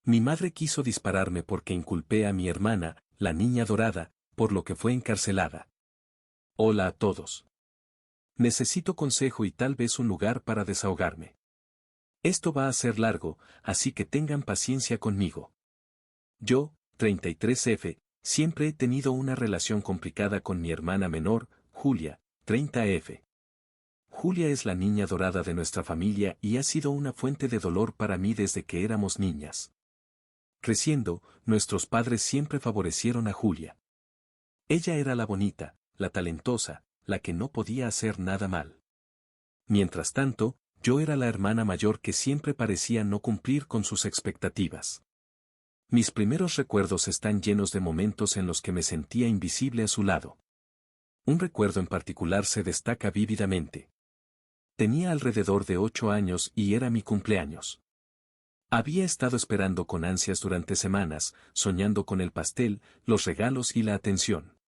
Mi madre quiso dispararme porque inculpé a mi hermana, la niña dorada, por lo que fue encarcelada. Hola a todos. Necesito consejo y tal vez un lugar para desahogarme. Esto va a ser largo, así que tengan paciencia conmigo. Yo, 33F, siempre he tenido una relación complicada con mi hermana menor, Julia, 30F. Julia es la niña dorada de nuestra familia y ha sido una fuente de dolor para mí desde que éramos niñas. Creciendo, nuestros padres siempre favorecieron a Julia. Ella era la bonita, la talentosa, la que no podía hacer nada mal. Mientras tanto, yo era la hermana mayor que siempre parecía no cumplir con sus expectativas. Mis primeros recuerdos están llenos de momentos en los que me sentía invisible a su lado. Un recuerdo en particular se destaca vívidamente. Tenía alrededor de 8 años y era mi cumpleaños. Había estado esperando con ansias durante semanas, soñando con el pastel, los regalos y la atención.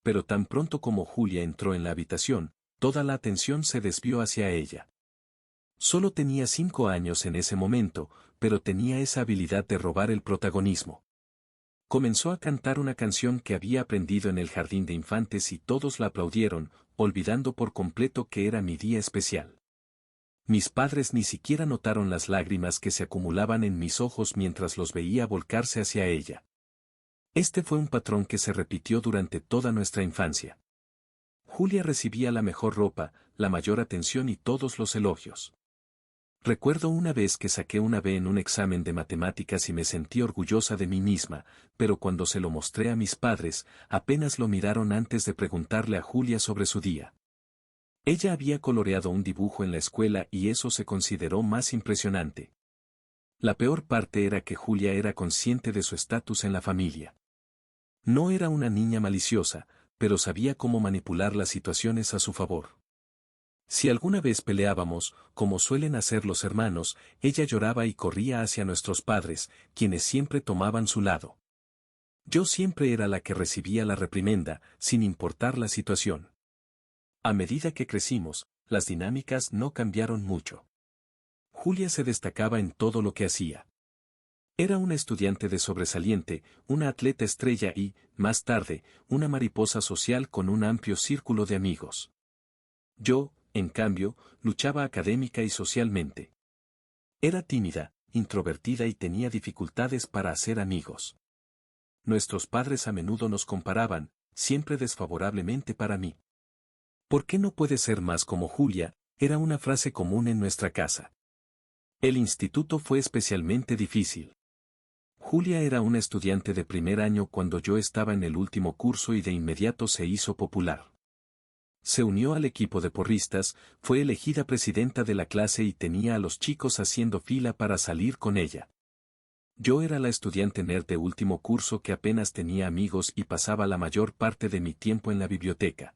Pero tan pronto como Julia entró en la habitación, toda la atención se desvió hacia ella. Solo tenía 5 años en ese momento, pero tenía esa habilidad de robar el protagonismo. Comenzó a cantar una canción que había aprendido en el jardín de infantes y todos la aplaudieron, olvidando por completo que era mi día especial. Mis padres ni siquiera notaron las lágrimas que se acumulaban en mis ojos mientras los veía volcarse hacia ella. Este fue un patrón que se repitió durante toda nuestra infancia. Julia recibía la mejor ropa, la mayor atención y todos los elogios. Recuerdo una vez que saqué una B en un examen de matemáticas y me sentí orgullosa de mí misma, pero cuando se lo mostré a mis padres, apenas lo miraron antes de preguntarle a Julia sobre su día. Ella había coloreado un dibujo en la escuela y eso se consideró más impresionante. La peor parte era que Julia era consciente de su estatus en la familia. No era una niña maliciosa, pero sabía cómo manipular las situaciones a su favor. Si alguna vez peleábamos, como suelen hacer los hermanos, ella lloraba y corría hacia nuestros padres, quienes siempre tomaban su lado. Yo siempre era la que recibía la reprimenda, sin importar la situación. A medida que crecimos, las dinámicas no cambiaron mucho. Julia se destacaba en todo lo que hacía. Era una estudiante de sobresaliente, una atleta estrella y, más tarde, una mariposa social con un amplio círculo de amigos. Yo, en cambio, luchaba académica y socialmente. Era tímida, introvertida y tenía dificultades para hacer amigos. Nuestros padres a menudo nos comparaban, siempre desfavorablemente para mí. ¿Por qué no puede ser más como Julia? Era una frase común en nuestra casa. El instituto fue especialmente difícil. Julia era una estudiante de primer año cuando yo estaba en el último curso y de inmediato se hizo popular. Se unió al equipo de porristas, fue elegida presidenta de la clase y tenía a los chicos haciendo fila para salir con ella. Yo era la estudiante nerd de último curso que apenas tenía amigos y pasaba la mayor parte de mi tiempo en la biblioteca.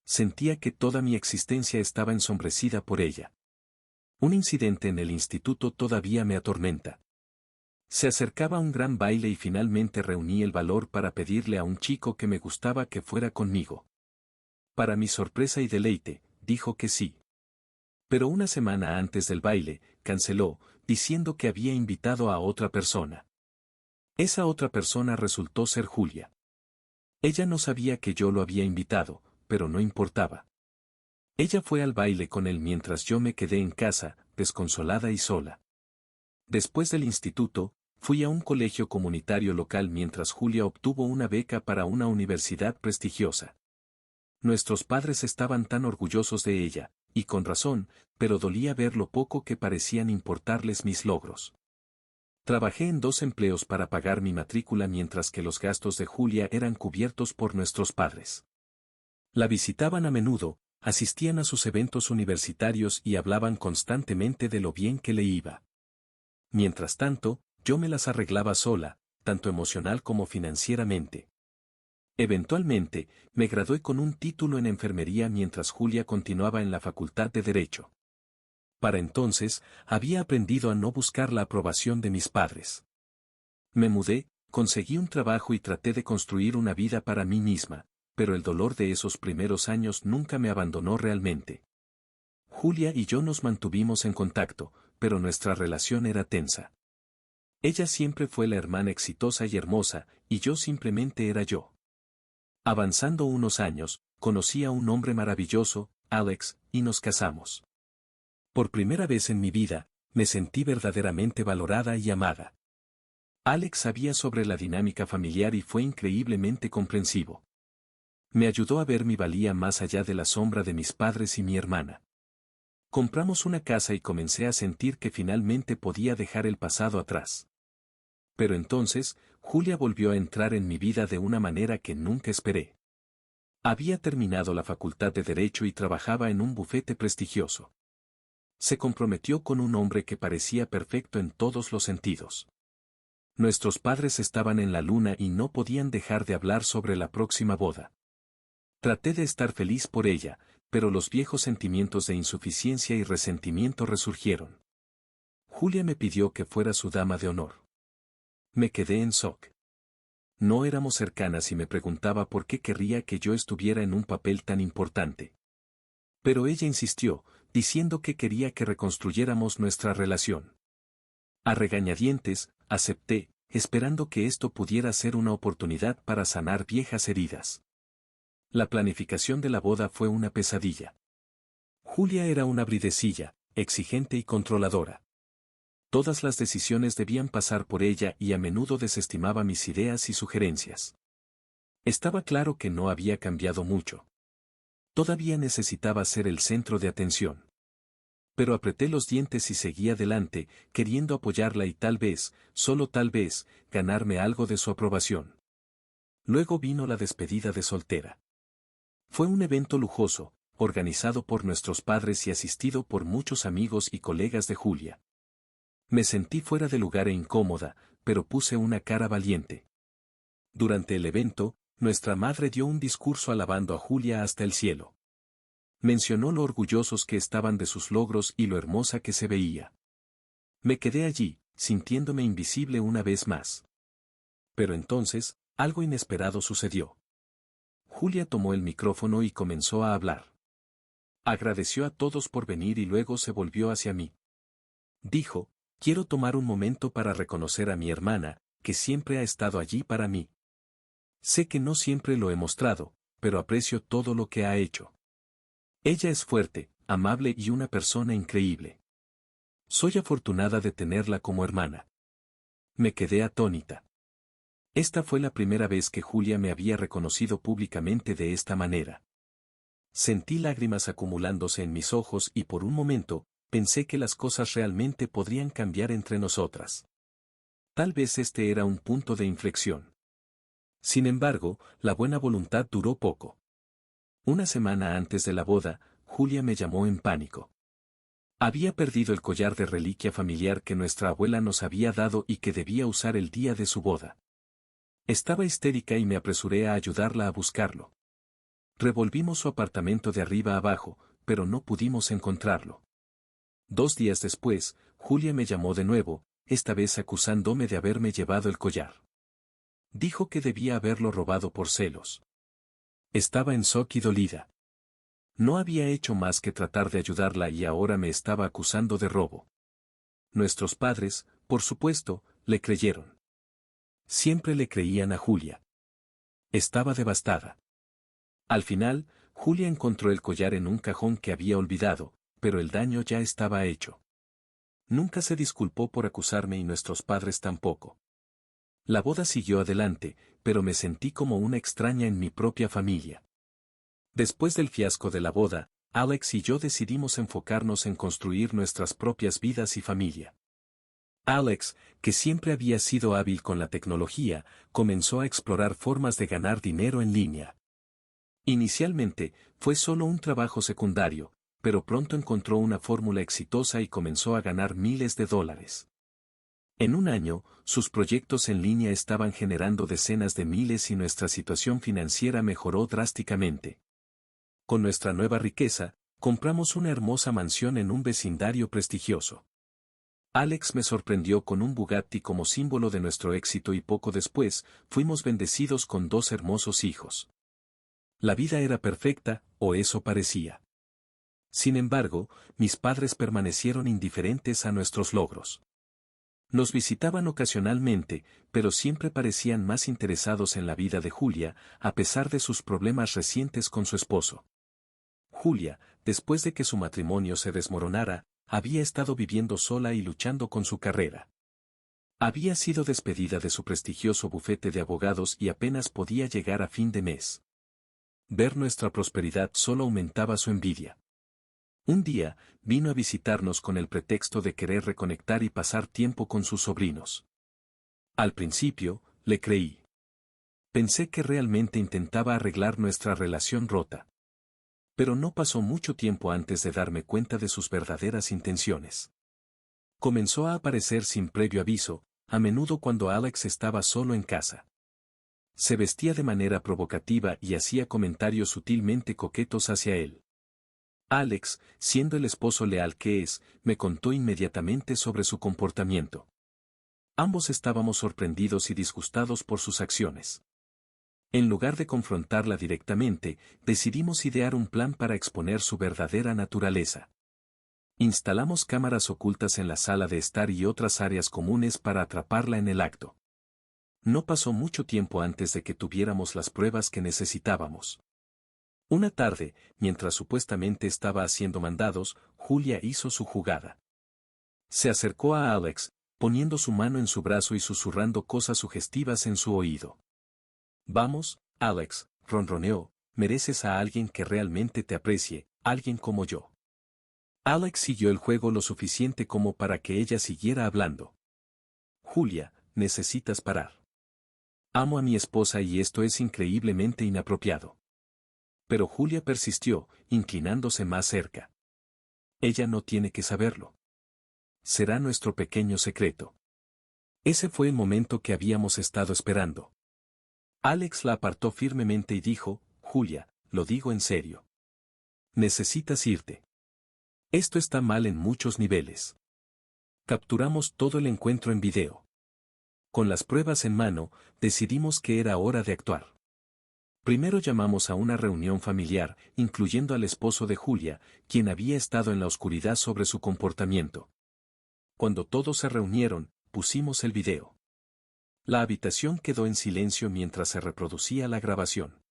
Sentía que toda mi existencia estaba ensombrecida por ella. Un incidente en el instituto todavía me atormenta. Se acercaba un gran baile y finalmente reuní el valor para pedirle a un chico que me gustaba que fuera conmigo. Para mi sorpresa y deleite, dijo que sí. Pero una semana antes del baile, canceló, diciendo que había invitado a otra persona. Esa otra persona resultó ser Julia. Ella no sabía que yo lo había invitado, pero no importaba. Ella fue al baile con él mientras yo me quedé en casa, desconsolada y sola. Después del instituto, fui a un colegio comunitario local mientras Julia obtuvo una beca para una universidad prestigiosa. Nuestros padres estaban tan orgullosos de ella, y con razón, pero dolía ver lo poco que parecían importarles mis logros. Trabajé en 2 empleos para pagar mi matrícula mientras que los gastos de Julia eran cubiertos por nuestros padres. La visitaban a menudo, asistían a sus eventos universitarios y hablaban constantemente de lo bien que le iba. Mientras tanto, yo me las arreglaba sola, tanto emocional como financieramente. Eventualmente, me gradué con un título en enfermería mientras Julia continuaba en la Facultad de Derecho. Para entonces, había aprendido a no buscar la aprobación de mis padres. Me mudé, conseguí un trabajo y traté de construir una vida para mí misma, pero el dolor de esos primeros años nunca me abandonó realmente. Julia y yo nos mantuvimos en contacto, pero nuestra relación era tensa. Ella siempre fue la hermana exitosa y hermosa, y yo simplemente era yo. Avanzando unos años, conocí a un hombre maravilloso, Alex, y nos casamos. Por primera vez en mi vida, me sentí verdaderamente valorada y amada. Alex sabía sobre la dinámica familiar y fue increíblemente comprensivo. Me ayudó a ver mi valía más allá de la sombra de mis padres y mi hermana. Compramos una casa y comencé a sentir que finalmente podía dejar el pasado atrás. Pero entonces, Julia volvió a entrar en mi vida de una manera que nunca esperé. Había terminado la facultad de Derecho y trabajaba en un bufete prestigioso. Se comprometió con un hombre que parecía perfecto en todos los sentidos. Nuestros padres estaban en la luna y no podían dejar de hablar sobre la próxima boda. Traté de estar feliz por ella, pero los viejos sentimientos de insuficiencia y resentimiento resurgieron. Julia me pidió que fuera su dama de honor. Me quedé en shock. No éramos cercanas y me preguntaba por qué querría que yo estuviera en un papel tan importante. Pero ella insistió, diciendo que quería que reconstruyéramos nuestra relación. A regañadientes, acepté, esperando que esto pudiera ser una oportunidad para sanar viejas heridas. La planificación de la boda fue una pesadilla. Julia era una bridecilla, exigente y controladora. Todas las decisiones debían pasar por ella y a menudo desestimaba mis ideas y sugerencias. Estaba claro que no había cambiado mucho. Todavía necesitaba ser el centro de atención. Pero apreté los dientes y seguí adelante, queriendo apoyarla y tal vez, solo tal vez, ganarme algo de su aprobación. Luego vino la despedida de soltera. Fue un evento lujoso, organizado por nuestros padres y asistido por muchos amigos y colegas de Julia. Me sentí fuera de lugar e incómoda, pero puse una cara valiente. Durante el evento, nuestra madre dio un discurso alabando a Julia hasta el cielo. Mencionó lo orgullosos que estaban de sus logros y lo hermosa que se veía. Me quedé allí, sintiéndome invisible una vez más. Pero entonces, algo inesperado sucedió. Julia tomó el micrófono y comenzó a hablar. Agradeció a todos por venir y luego se volvió hacia mí. Dijo, quiero tomar un momento para reconocer a mi hermana, que siempre ha estado allí para mí. Sé que no siempre lo he mostrado, pero aprecio todo lo que ha hecho. Ella es fuerte, amable y una persona increíble. Soy afortunada de tenerla como hermana. Me quedé atónita. Esta fue la primera vez que Julia me había reconocido públicamente de esta manera. Sentí lágrimas acumulándose en mis ojos y por un momento, pensé que las cosas realmente podrían cambiar entre nosotras. Tal vez este era un punto de inflexión. Sin embargo, la buena voluntad duró poco. Una semana antes de la boda, Julia me llamó en pánico. Había perdido el collar de reliquia familiar que nuestra abuela nos había dado y que debía usar el día de su boda. Estaba histérica y me apresuré a ayudarla a buscarlo. Revolvimos su apartamento de arriba a abajo, pero no pudimos encontrarlo. 2 días después, Julia me llamó de nuevo, esta vez acusándome de haberme llevado el collar. Dijo que debía haberlo robado por celos. Estaba en shock y dolida. No había hecho más que tratar de ayudarla y ahora me estaba acusando de robo. Nuestros padres, por supuesto, le creyeron. Siempre le creían a Julia. Estaba devastada. Al final, Julia encontró el collar en un cajón que había olvidado, pero el daño ya estaba hecho. Nunca se disculpó por acusarme y nuestros padres tampoco. La boda siguió adelante, pero me sentí como una extraña en mi propia familia. Después del fiasco de la boda, Alex y yo decidimos enfocarnos en construir nuestras propias vidas y familia. Alex, que siempre había sido hábil con la tecnología, comenzó a explorar formas de ganar dinero en línea. Inicialmente, fue solo un trabajo secundario, pero pronto encontró una fórmula exitosa y comenzó a ganar miles de dólares. En un año, sus proyectos en línea estaban generando decenas de miles y nuestra situación financiera mejoró drásticamente. Con nuestra nueva riqueza, compramos una hermosa mansión en un vecindario prestigioso. Alex me sorprendió con un Bugatti como símbolo de nuestro éxito y poco después, fuimos bendecidos con 2 hermosos hijos. La vida era perfecta, o eso parecía. Sin embargo, mis padres permanecieron indiferentes a nuestros logros. Nos visitaban ocasionalmente, pero siempre parecían más interesados en la vida de Julia, a pesar de sus problemas recientes con su esposo. Julia, después de que su matrimonio se desmoronara, había estado viviendo sola y luchando con su carrera. Había sido despedida de su prestigioso bufete de abogados y apenas podía llegar a fin de mes. Ver nuestra prosperidad solo aumentaba su envidia. Un día, vino a visitarnos con el pretexto de querer reconectar y pasar tiempo con sus sobrinos. Al principio, le creí. Pensé que realmente intentaba arreglar nuestra relación rota. Pero no pasó mucho tiempo antes de darme cuenta de sus verdaderas intenciones. Comenzó a aparecer sin previo aviso, a menudo cuando Alex estaba solo en casa. Se vestía de manera provocativa y hacía comentarios sutilmente coquetos hacia él. Alex, siendo el esposo leal que es, me contó inmediatamente sobre su comportamiento. Ambos estábamos sorprendidos y disgustados por sus acciones. En lugar de confrontarla directamente, decidimos idear un plan para exponer su verdadera naturaleza. Instalamos cámaras ocultas en la sala de estar y otras áreas comunes para atraparla en el acto. No pasó mucho tiempo antes de que tuviéramos las pruebas que necesitábamos. Una tarde, mientras supuestamente estaba haciendo mandados, Julia hizo su jugada. Se acercó a Alex, poniendo su mano en su brazo y susurrando cosas sugestivas en su oído. Vamos, Alex, ronroneó, mereces a alguien que realmente te aprecie, alguien como yo. Alex siguió el juego lo suficiente como para que ella siguiera hablando. Julia, necesitas parar. Amo a mi esposa y esto es increíblemente inapropiado. Pero Julia persistió, inclinándose más cerca. Ella no tiene que saberlo. Será nuestro pequeño secreto. Ese fue el momento que habíamos estado esperando. Alex la apartó firmemente y dijo, Julia, lo digo en serio. Necesitas irte. Esto está mal en muchos niveles. Capturamos todo el encuentro en video. Con las pruebas en mano, decidimos que era hora de actuar. Primero llamamos a una reunión familiar, incluyendo al esposo de Julia, quien había estado en la oscuridad sobre su comportamiento. Cuando todos se reunieron, pusimos el video. La habitación quedó en silencio mientras se reproducía la grabación.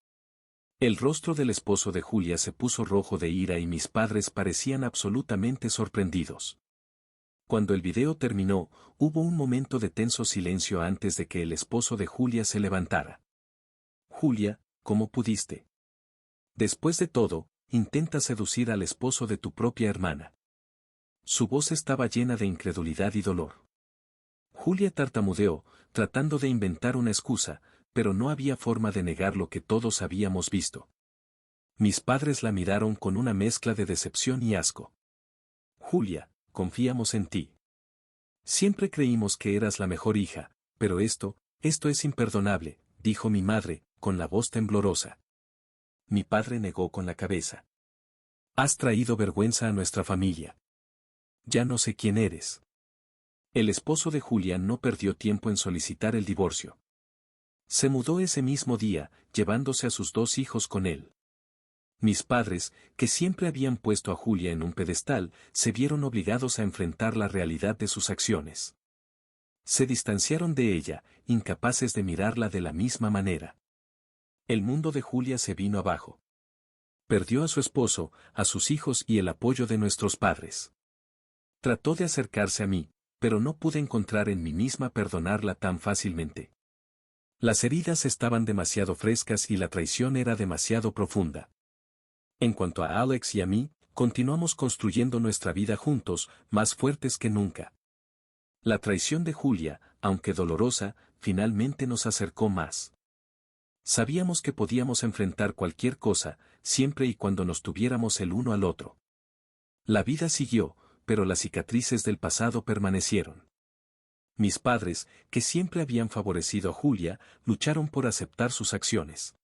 El rostro del esposo de Julia se puso rojo de ira y mis padres parecían absolutamente sorprendidos. Cuando el video terminó, hubo un momento de tenso silencio antes de que el esposo de Julia se levantara. Julia, ¿cómo pudiste? Después de todo, intenta seducir al esposo de tu propia hermana. Su voz estaba llena de incredulidad y dolor. Julia tartamudeó, tratando de inventar una excusa, pero no había forma de negar lo que todos habíamos visto. Mis padres la miraron con una mezcla de decepción y asco. Julia, confiamos en ti. Siempre creímos que eras la mejor hija, pero esto es imperdonable, dijo mi madre, con la voz temblorosa. Mi padre negó con la cabeza. Has traído vergüenza a nuestra familia. Ya no sé quién eres. El esposo de Julia no perdió tiempo en solicitar el divorcio. Se mudó ese mismo día, llevándose a sus 2 hijos con él. Mis padres, que siempre habían puesto a Julia en un pedestal, se vieron obligados a enfrentar la realidad de sus acciones. Se distanciaron de ella, incapaces de mirarla de la misma manera. El mundo de Julia se vino abajo. Perdió a su esposo, a sus hijos y el apoyo de nuestros padres. Trató de acercarse a mí, pero no pude encontrar en mí misma perdonarla tan fácilmente. Las heridas estaban demasiado frescas y la traición era demasiado profunda. En cuanto a Alex y a mí, continuamos construyendo nuestra vida juntos, más fuertes que nunca. La traición de Julia, aunque dolorosa, finalmente nos acercó más. Sabíamos que podíamos enfrentar cualquier cosa, siempre y cuando nos tuviéramos el uno al otro. La vida siguió, pero las cicatrices del pasado permanecieron. Mis padres, que siempre habían favorecido a Julia, lucharon por aceptar sus acciones.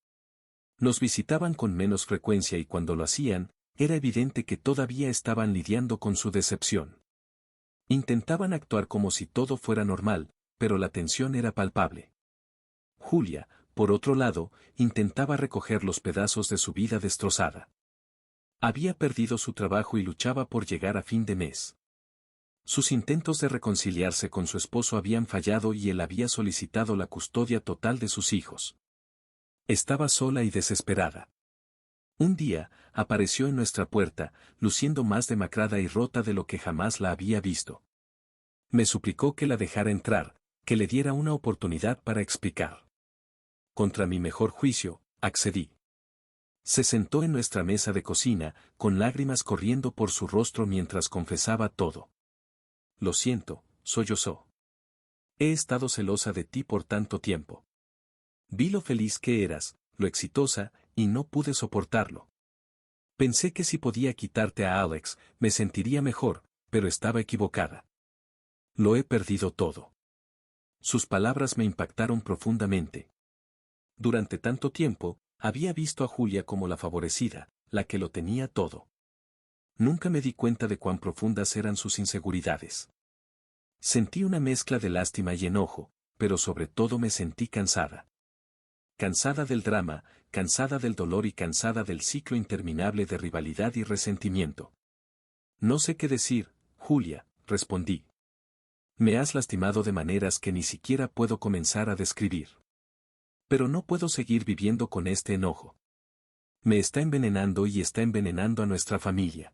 Nos visitaban con menos frecuencia y cuando lo hacían, era evidente que todavía estaban lidiando con su decepción. Intentaban actuar como si todo fuera normal, pero la tensión era palpable. Julia, por otro lado, intentaba recoger los pedazos de su vida destrozada. Había perdido su trabajo y luchaba por llegar a fin de mes. Sus intentos de reconciliarse con su esposo habían fallado y él había solicitado la custodia total de sus hijos. Estaba sola y desesperada. Un día, apareció en nuestra puerta, luciendo más demacrada y rota de lo que jamás la había visto. Me suplicó que la dejara entrar, que le diera una oportunidad para explicar. Contra mi mejor juicio, accedí. Se sentó en nuestra mesa de cocina, con lágrimas corriendo por su rostro mientras confesaba todo. Lo siento, sollozó. He estado celosa de ti por tanto tiempo. Vi lo feliz que eras, lo exitosa, y no pude soportarlo. Pensé que si podía quitarte a Alex, me sentiría mejor, pero estaba equivocada. Lo he perdido todo. Sus palabras me impactaron profundamente. Durante tanto tiempo, había visto a Julia como la favorecida, la que lo tenía todo. Nunca me di cuenta de cuán profundas eran sus inseguridades. Sentí una mezcla de lástima y enojo, pero sobre todo me sentí cansada. Cansada del drama, cansada del dolor y cansada del ciclo interminable de rivalidad y resentimiento. No sé qué decir, Julia, respondí. Me has lastimado de maneras que ni siquiera puedo comenzar a describir. Pero no puedo seguir viviendo con este enojo. Me está envenenando y está envenenando a nuestra familia.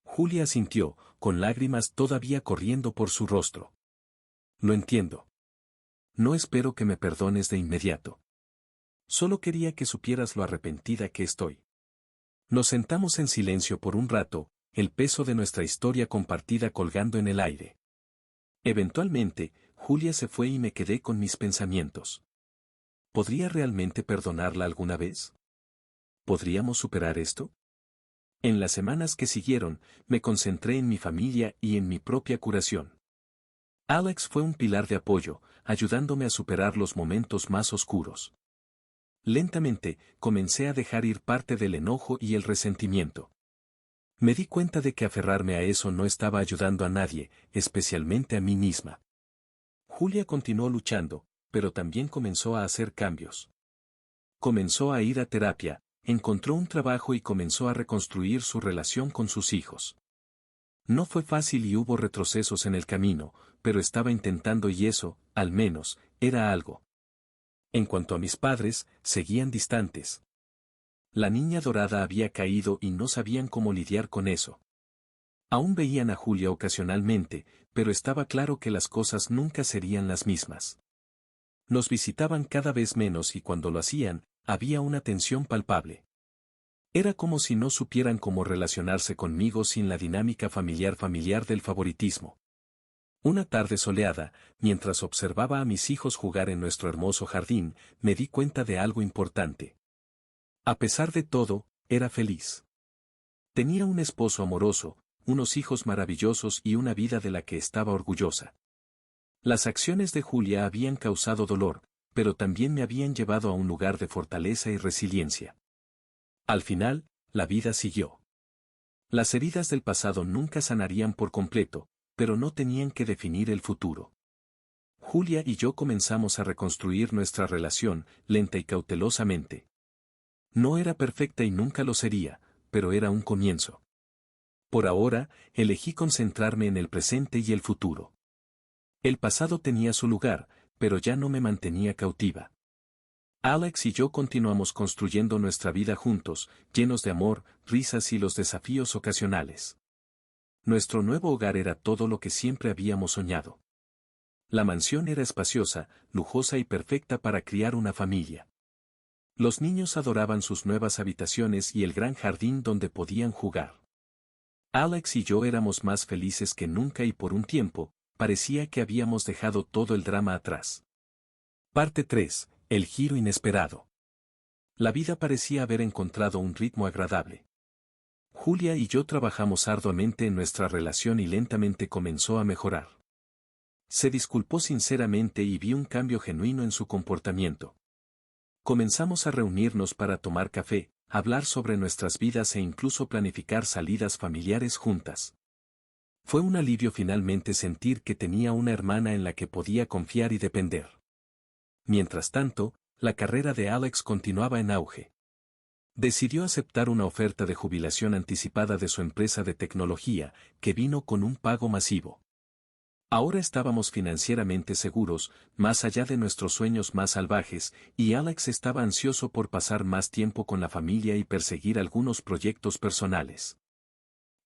Julia asintió, con lágrimas todavía corriendo por su rostro. Lo entiendo. No espero que me perdones de inmediato. Solo quería que supieras lo arrepentida que estoy. Nos sentamos en silencio por un rato, el peso de nuestra historia compartida colgando en el aire. Eventualmente, Julia se fue y me quedé con mis pensamientos. ¿Podría realmente perdonarla alguna vez? ¿Podríamos superar esto? En las semanas que siguieron, me concentré en mi familia y en mi propia curación. Alex fue un pilar de apoyo, ayudándome a superar los momentos más oscuros. Lentamente, comencé a dejar ir parte del enojo y el resentimiento. Me di cuenta de que aferrarme a eso no estaba ayudando a nadie, especialmente a mí misma. Julia continuó luchando, pero también comenzó a hacer cambios. Comenzó a ir a terapia, encontró un trabajo y comenzó a reconstruir su relación con sus hijos. No fue fácil y hubo retrocesos en el camino, pero estaba intentando y eso, al menos, era algo. En cuanto a mis padres, seguían distantes. La niña dorada había caído y no sabían cómo lidiar con eso. Aún veían a Julia ocasionalmente, pero estaba claro que las cosas nunca serían las mismas. Nos visitaban cada vez menos y cuando lo hacían, había una tensión palpable. Era como si no supieran cómo relacionarse conmigo sin la dinámica familiar del favoritismo. Una tarde soleada, mientras observaba a mis hijos jugar en nuestro hermoso jardín, me di cuenta de algo importante. A pesar de todo, era feliz. Tenía un esposo amoroso, unos hijos maravillosos y una vida de la que estaba orgullosa. Las acciones de Julia habían causado dolor, pero también me habían llevado a un lugar de fortaleza y resiliencia. Al final, la vida siguió. Las heridas del pasado nunca sanarían por completo, pero no tenían que definir el futuro. Julia y yo comenzamos a reconstruir nuestra relación, lenta y cautelosamente. No era perfecta y nunca lo sería, pero era un comienzo. Por ahora, elegí concentrarme en el presente y el futuro. El pasado tenía su lugar, pero ya no me mantenía cautiva. Alex y yo continuamos construyendo nuestra vida juntos, llenos de amor, risas y los desafíos ocasionales. Nuestro nuevo hogar era todo lo que siempre habíamos soñado. La mansión era espaciosa, lujosa y perfecta para criar una familia. Los niños adoraban sus nuevas habitaciones y el gran jardín donde podían jugar. Alex y yo éramos más felices que nunca y por un tiempo, parecía que habíamos dejado todo el drama atrás. Parte 3. El giro inesperado. La vida parecía haber encontrado un ritmo agradable. Julia y yo trabajamos arduamente en nuestra relación y lentamente comenzó a mejorar. Se disculpó sinceramente y vi un cambio genuino en su comportamiento. Comenzamos a reunirnos para tomar café, hablar sobre nuestras vidas e incluso planificar salidas familiares juntas. Fue un alivio finalmente sentir que tenía una hermana en la que podía confiar y depender. Mientras tanto, la carrera de Alex continuaba en auge. Decidió aceptar una oferta de jubilación anticipada de su empresa de tecnología, que vino con un pago masivo. Ahora estábamos financieramente seguros, más allá de nuestros sueños más salvajes, y Alex estaba ansioso por pasar más tiempo con la familia y perseguir algunos proyectos personales.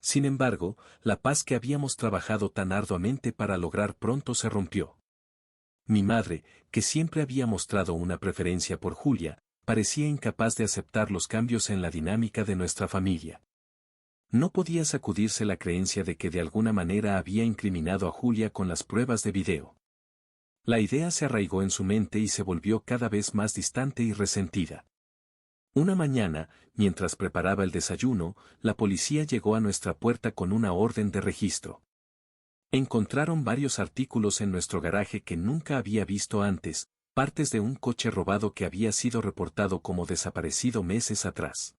Sin embargo, la paz que habíamos trabajado tan arduamente para lograr pronto se rompió. Mi madre, que siempre había mostrado una preferencia por Julia, parecía incapaz de aceptar los cambios en la dinámica de nuestra familia. No podía sacudirse la creencia de que de alguna manera había incriminado a Julia con las pruebas de video. La idea se arraigó en su mente y se volvió cada vez más distante y resentida. Una mañana, mientras preparaba el desayuno, la policía llegó a nuestra puerta con una orden de registro. Encontraron varios artículos en nuestro garaje que nunca había visto antes, partes de un coche robado que había sido reportado como desaparecido meses atrás.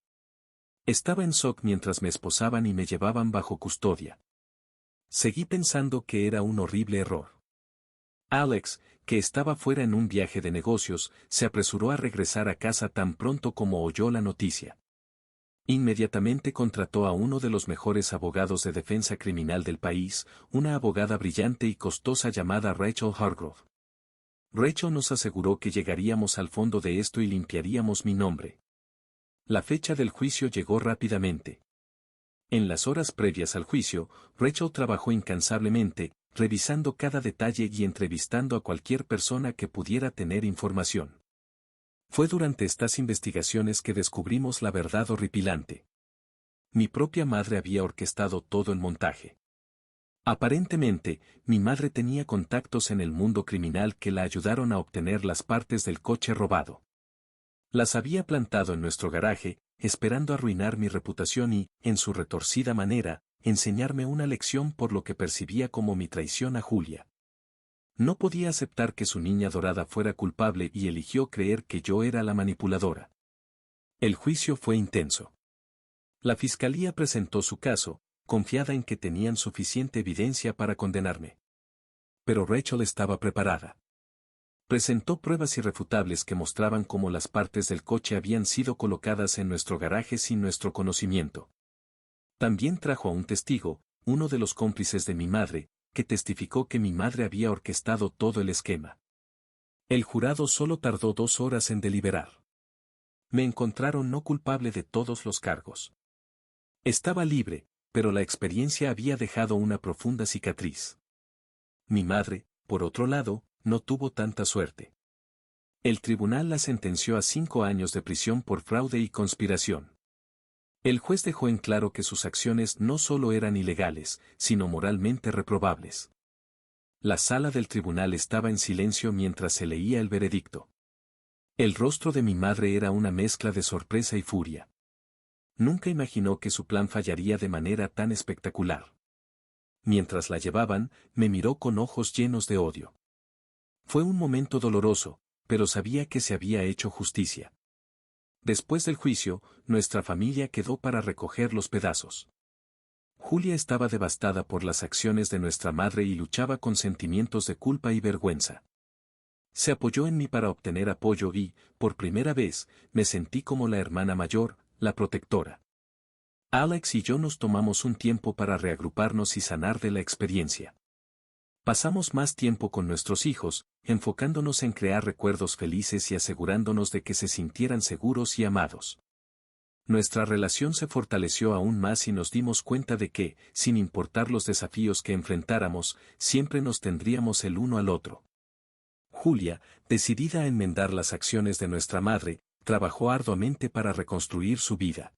Estaba en shock mientras me esposaban y me llevaban bajo custodia. Seguí pensando que era un horrible error. Alex, que estaba fuera en un viaje de negocios, se apresuró a regresar a casa tan pronto como oyó la noticia. Inmediatamente contrató a uno de los mejores abogados de defensa criminal del país, una abogada brillante y costosa llamada Rachel Hargrove. Rachel nos aseguró que llegaríamos al fondo de esto y limpiaríamos mi nombre. La fecha del juicio llegó rápidamente. En las horas previas al juicio, Rachel trabajó incansablemente, revisando cada detalle y entrevistando a cualquier persona que pudiera tener información. Fue durante estas investigaciones que descubrimos la verdad horripilante. Mi propia madre había orquestado todo el montaje. Aparentemente, mi madre tenía contactos en el mundo criminal que la ayudaron a obtener las partes del coche robado. Las había plantado en nuestro garaje, esperando arruinar mi reputación y, en su retorcida manera, enseñarme una lección por lo que percibía como mi traición a Julia. No podía aceptar que su niña dorada fuera culpable y eligió creer que yo era la manipuladora. El juicio fue intenso. La fiscalía presentó su caso, confiada en que tenían suficiente evidencia para condenarme. Pero Rachel estaba preparada. Presentó pruebas irrefutables que mostraban cómo las partes del coche habían sido colocadas en nuestro garaje sin nuestro conocimiento. También trajo a un testigo, uno de los cómplices de mi madre, que testificó que mi madre había orquestado todo el esquema. El jurado solo tardó 2 horas en deliberar. Me encontraron no culpable de todos los cargos. Estaba libre, pero la experiencia había dejado una profunda cicatriz. Mi madre, por otro lado, no tuvo tanta suerte. El tribunal la sentenció a 5 años de prisión por fraude y conspiración. El juez dejó en claro que sus acciones no solo eran ilegales, sino moralmente reprobables. La sala del tribunal estaba en silencio mientras se leía el veredicto. El rostro de mi madre era una mezcla de sorpresa y furia. Nunca imaginó que su plan fallaría de manera tan espectacular. Mientras la llevaban, me miró con ojos llenos de odio. Fue un momento doloroso, pero sabía que se había hecho justicia. Después del juicio, nuestra familia quedó para recoger los pedazos. Julia estaba devastada por las acciones de nuestra madre y luchaba con sentimientos de culpa y vergüenza. Se apoyó en mí para obtener apoyo y, por primera vez, me sentí como la hermana mayor, la protectora. Alex y yo nos tomamos un tiempo para reagruparnos y sanar de la experiencia. Pasamos más tiempo con nuestros hijos, enfocándonos en crear recuerdos felices y asegurándonos de que se sintieran seguros y amados. Nuestra relación se fortaleció aún más y nos dimos cuenta de que, sin importar los desafíos que enfrentáramos, siempre nos tendríamos el uno al otro. Julia, decidida a enmendar las acciones de nuestra madre, trabajó arduamente para reconstruir su vida.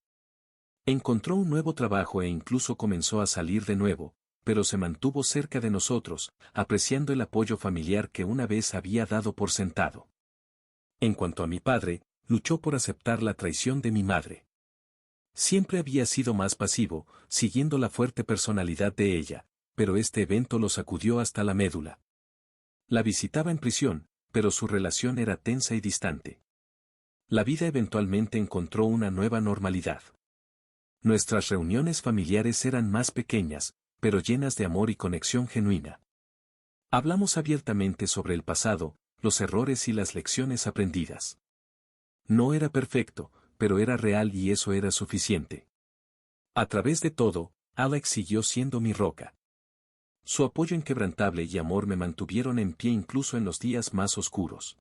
Encontró un nuevo trabajo e incluso comenzó a salir de nuevo, pero se mantuvo cerca de nosotros, apreciando el apoyo familiar que una vez había dado por sentado. En cuanto a mi padre, luchó por aceptar la traición de mi madre. Siempre había sido más pasivo, siguiendo la fuerte personalidad de ella, pero este evento lo sacudió hasta la médula. La visitaba en prisión, pero su relación era tensa y distante. La vida eventualmente encontró una nueva normalidad. Nuestras reuniones familiares eran más pequeñas, pero llenas de amor y conexión genuina. Hablamos abiertamente sobre el pasado, los errores y las lecciones aprendidas. No era perfecto, pero era real y eso era suficiente. A través de todo, Alex siguió siendo mi roca. Su apoyo inquebrantable y amor me mantuvieron en pie incluso en los días más oscuros.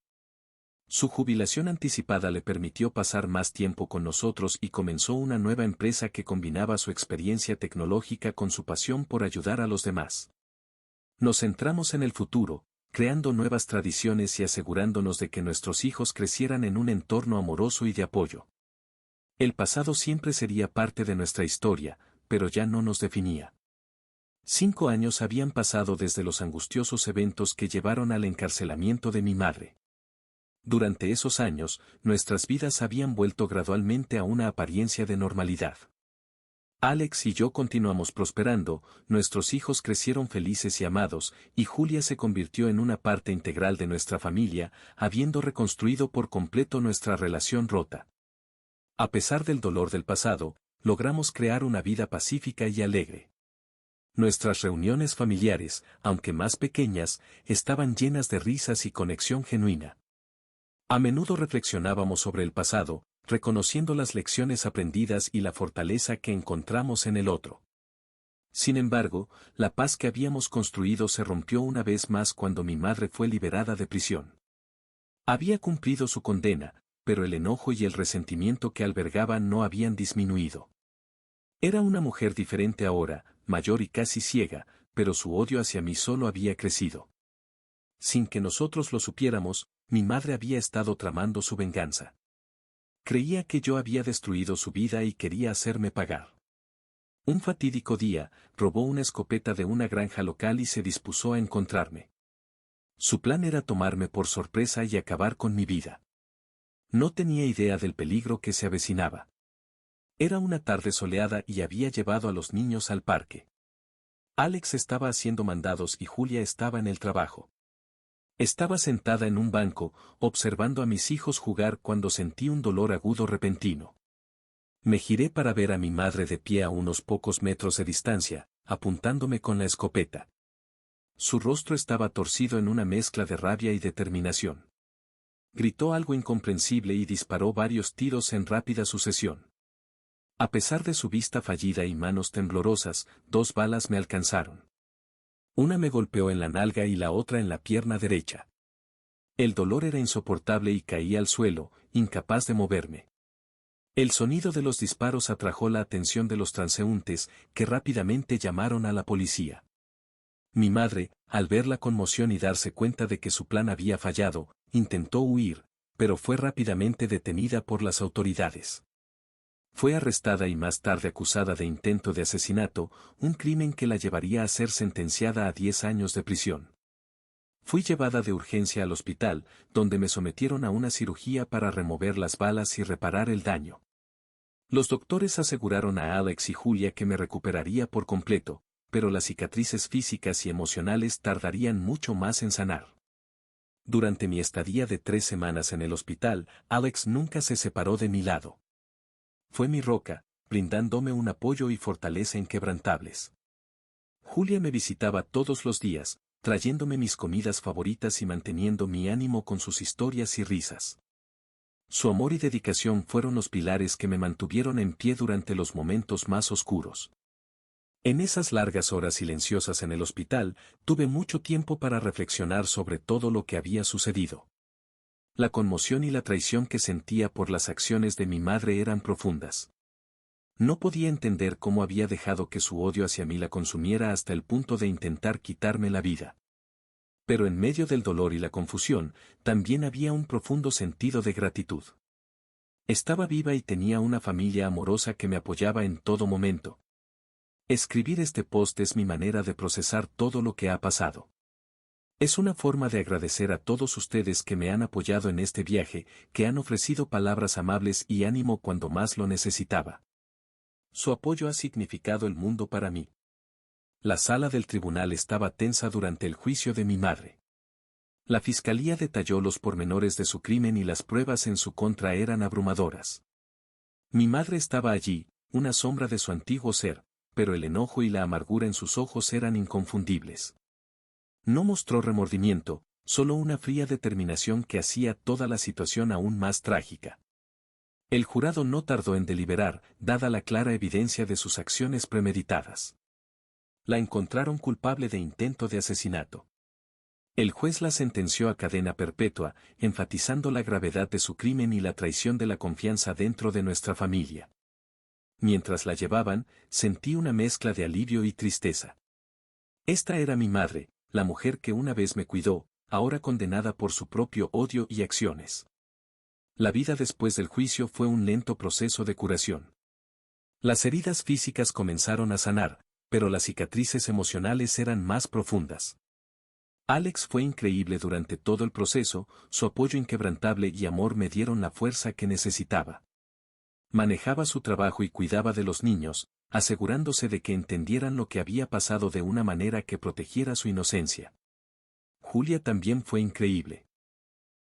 Su jubilación anticipada le permitió pasar más tiempo con nosotros y comenzó una nueva empresa que combinaba su experiencia tecnológica con su pasión por ayudar a los demás. Nos centramos en el futuro, creando nuevas tradiciones y asegurándonos de que nuestros hijos crecieran en un entorno amoroso y de apoyo. El pasado siempre sería parte de nuestra historia, pero ya no nos definía. 5 años habían pasado desde los angustiosos eventos que llevaron al encarcelamiento de mi madre. Durante esos años, nuestras vidas habían vuelto gradualmente a una apariencia de normalidad. Alex y yo continuamos prosperando, nuestros hijos crecieron felices y amados, y Julia se convirtió en una parte integral de nuestra familia, habiendo reconstruido por completo nuestra relación rota. A pesar del dolor del pasado, logramos crear una vida pacífica y alegre. Nuestras reuniones familiares, aunque más pequeñas, estaban llenas de risas y conexión genuina. A menudo reflexionábamos sobre el pasado, reconociendo las lecciones aprendidas y la fortaleza que encontramos en el otro. Sin embargo, la paz que habíamos construido se rompió una vez más cuando mi madre fue liberada de prisión. Había cumplido su condena, pero el enojo y el resentimiento que albergaba no habían disminuido. Era una mujer diferente ahora, mayor y casi ciega, pero su odio hacia mí solo había crecido. Sin que nosotros lo supiéramos, mi madre había estado tramando su venganza. Creía que yo había destruido su vida y quería hacerme pagar. Un fatídico día, robó una escopeta de una granja local y se dispuso a encontrarme. Su plan era tomarme por sorpresa y acabar con mi vida. No tenía idea del peligro que se avecinaba. Era una tarde soleada y había llevado a los niños al parque. Alex estaba haciendo mandados y Julia estaba en el trabajo. Estaba sentada en un banco, observando a mis hijos jugar cuando sentí un dolor agudo repentino. Me giré para ver a mi madre de pie a unos pocos metros de distancia, apuntándome con la escopeta. Su rostro estaba torcido en una mezcla de rabia y determinación. Gritó algo incomprensible y disparó varios tiros en rápida sucesión. A pesar de su vista fallida y manos temblorosas, 2 balas me alcanzaron. Una me golpeó en la nalga y la otra en la pierna derecha. El dolor era insoportable y caí al suelo, incapaz de moverme. El sonido de los disparos atrajo la atención de los transeúntes, que rápidamente llamaron a la policía. Mi madre, al ver la conmoción y darse cuenta de que su plan había fallado, intentó huir, pero fue rápidamente detenida por las autoridades. Fue arrestada y más tarde acusada de intento de asesinato, un crimen que la llevaría a ser sentenciada a 10 años de prisión. Fui llevada de urgencia al hospital, donde me sometieron a una cirugía para remover las balas y reparar el daño. Los doctores aseguraron a Alex y Julia que me recuperaría por completo, pero las cicatrices físicas y emocionales tardarían mucho más en sanar. Durante mi estadía de 3 semanas en el hospital, Alex nunca se separó de mi lado. Fue mi roca, brindándome un apoyo y fortaleza inquebrantables. Julia me visitaba todos los días, trayéndome mis comidas favoritas y manteniendo mi ánimo con sus historias y risas. Su amor y dedicación fueron los pilares que me mantuvieron en pie durante los momentos más oscuros. En esas largas horas silenciosas en el hospital, tuve mucho tiempo para reflexionar sobre todo lo que había sucedido. La conmoción y la traición que sentía por las acciones de mi madre eran profundas. No podía entender cómo había dejado que su odio hacia mí la consumiera hasta el punto de intentar quitarme la vida. Pero en medio del dolor y la confusión, también había un profundo sentido de gratitud. Estaba viva y tenía una familia amorosa que me apoyaba en todo momento. Escribir este post es mi manera de procesar todo lo que ha pasado. Es una forma de agradecer a todos ustedes que me han apoyado en este viaje, que han ofrecido palabras amables y ánimo cuando más lo necesitaba. Su apoyo ha significado el mundo para mí. La sala del tribunal estaba tensa durante el juicio de mi madre. La fiscalía detalló los pormenores de su crimen y las pruebas en su contra eran abrumadoras. Mi madre estaba allí, una sombra de su antiguo ser, pero el enojo y la amargura en sus ojos eran inconfundibles. No mostró remordimiento, solo una fría determinación que hacía toda la situación aún más trágica. El jurado no tardó en deliberar, dada la clara evidencia de sus acciones premeditadas. La encontraron culpable de intento de asesinato. El juez la sentenció a cadena perpetua, enfatizando la gravedad de su crimen y la traición de la confianza dentro de nuestra familia. Mientras la llevaban, sentí una mezcla de alivio y tristeza. Esta era mi madre, la mujer que una vez me cuidó, ahora condenada por su propio odio y acciones. La vida después del juicio fue un lento proceso de curación. Las heridas físicas comenzaron a sanar, pero las cicatrices emocionales eran más profundas. Alex fue increíble durante todo el proceso, su apoyo inquebrantable y amor me dieron la fuerza que necesitaba. Manejaba su trabajo y cuidaba de los niños, asegurándose de que entendieran lo que había pasado de una manera que protegiera su inocencia. Julia también fue increíble.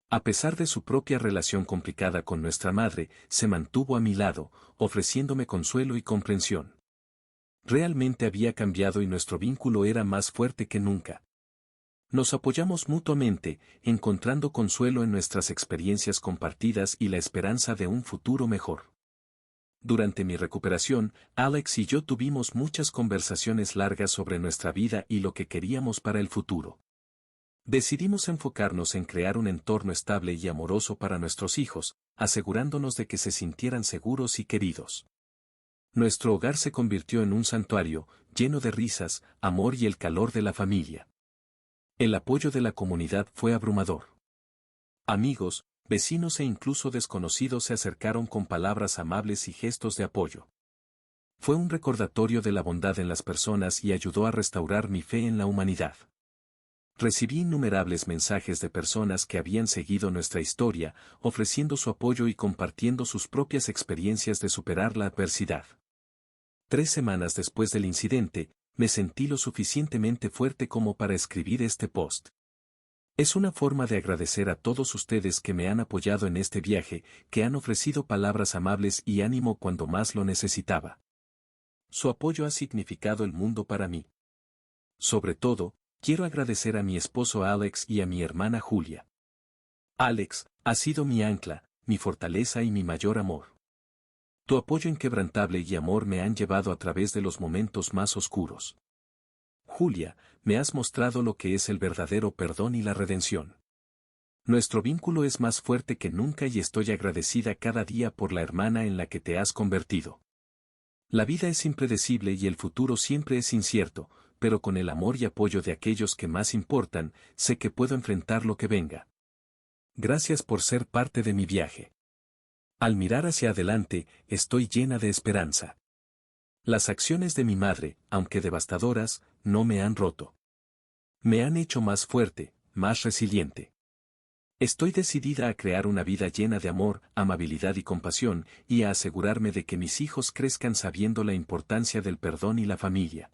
A pesar de su propia relación complicada con nuestra madre, se mantuvo a mi lado, ofreciéndome consuelo y comprensión. Realmente había cambiado y nuestro vínculo era más fuerte que nunca. Nos apoyamos mutuamente, encontrando consuelo en nuestras experiencias compartidas y la esperanza de un futuro mejor. Durante mi recuperación, Alex y yo tuvimos muchas conversaciones largas sobre nuestra vida y lo que queríamos para el futuro. Decidimos enfocarnos en crear un entorno estable y amoroso para nuestros hijos, asegurándonos de que se sintieran seguros y queridos. Nuestro hogar se convirtió en un santuario, lleno de risas, amor y el calor de la familia. El apoyo de la comunidad fue abrumador. Amigos, vecinos e incluso desconocidos se acercaron con palabras amables y gestos de apoyo. Fue un recordatorio de la bondad en las personas y ayudó a restaurar mi fe en la humanidad. Recibí innumerables mensajes de personas que habían seguido nuestra historia, ofreciendo su apoyo y compartiendo sus propias experiencias de superar la adversidad. 3 semanas después del incidente, me sentí lo suficientemente fuerte como para escribir este post. Es una forma de agradecer a todos ustedes que me han apoyado en este viaje, que han ofrecido palabras amables y ánimo cuando más lo necesitaba. Su apoyo ha significado el mundo para mí. Sobre todo, quiero agradecer a mi esposo Alex y a mi hermana Julia. Alex, has sido mi ancla, mi fortaleza y mi mayor amor. Tu apoyo inquebrantable y amor me han llevado a través de los momentos más oscuros. Julia, me has mostrado lo que es el verdadero perdón y la redención. Nuestro vínculo es más fuerte que nunca y estoy agradecida cada día por la hermana en la que te has convertido. La vida es impredecible y el futuro siempre es incierto, pero con el amor y apoyo de aquellos que más importan, sé que puedo enfrentar lo que venga. Gracias por ser parte de mi viaje. Al mirar hacia adelante, estoy llena de esperanza. Las acciones de mi madre, aunque devastadoras, no me han roto. Me han hecho más fuerte, más resiliente. Estoy decidida a crear una vida llena de amor, amabilidad y compasión, y a asegurarme de que mis hijos crezcan sabiendo la importancia del perdón y la familia.